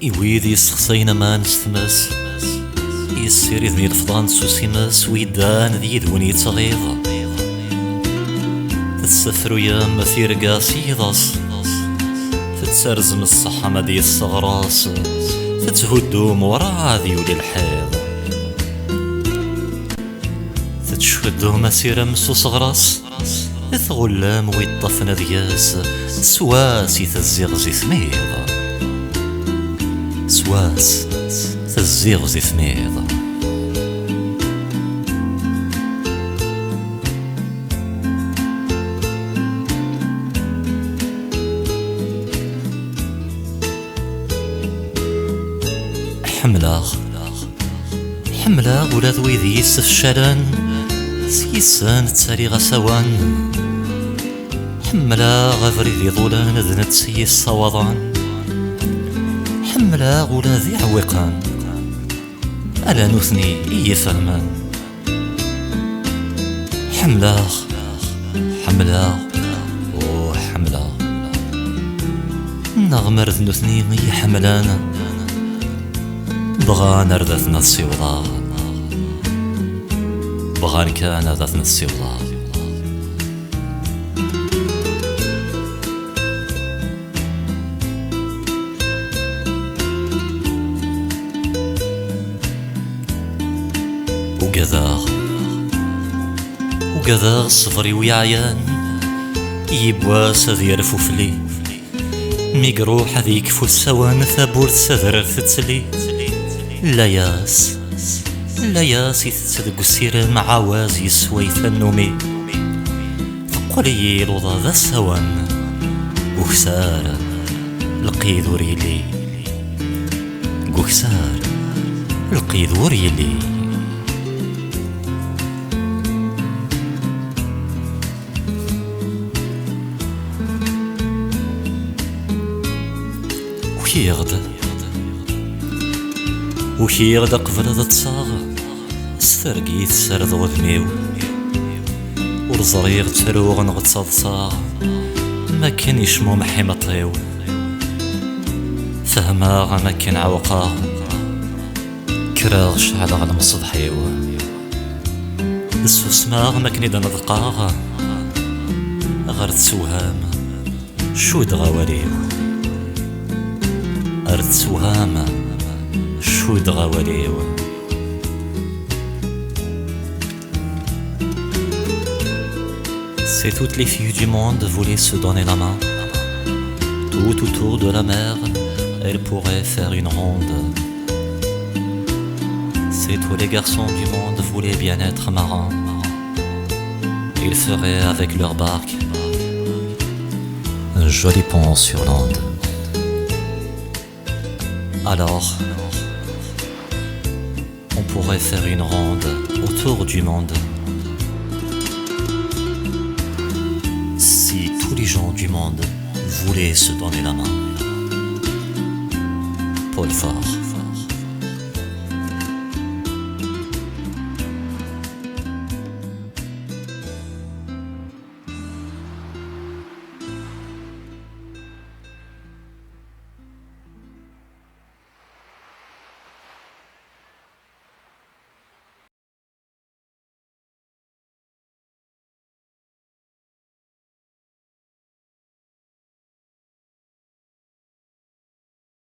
إويد يسخصين ما نستمس يسير ذي الفضان سوسيمس ويدان ذي ذون يتغيظ تتسفرو يا مثير قاسيضاس تتسرزم الصحة مدي الصغراس تتهدو مورا ذي ولي الحيض تتشهدو مسيرة مسو صغراس تغلام ويطفن دياس سواسي تزيغزي ثميض سواس تزيغزي ثميض حملاغ ولا ذويذي يسفشلان سيسان تسالي غسوان حملاغ افريدي ظولان ذنت سي الصوضان حملاغ ولا ذي عوقان ألا نثني يفهمان حملاغ حملاغ نغمر ذنثني يحملانا بغان ردثنا السيوضان بغان كان ردثنا السيوضان وقذاغ صفري ويعيان يبواس ذي رفوفلي ميقروح ذيك فوسوان ثابور تسذر تتسلي لاياس يتسدق السير مع عواز يسوي ثنومي تقولي لوضا ذا السوان وكسار لقيد وريلي وكسار لقيد وريلي وكيغد قبل ذا تصاغ سترقيت سرد وذنيو ورزريغ تروغ نغد صدصاغ ما كان يشمو محي مطيو فهماغ ما كان عوقاغ كراغ شعل على مصدحيو السوسماغ ما كان يدن ذقاغ غرد سوهام شو دغاوريو أرد سوهام شو دغاوريو C'est toutes les filles du monde voulaient se donner la main. Tout autour de la mer, elles pourraient faire une ronde. C'est tous les garçons du monde voulaient bien être marins. Ils feraient avec leur barque un joli pont sur l'onde. Alors, on pourrait faire une ronde autour du monde. Si tous les gens du monde voulaient se donner la main. Paul Fort.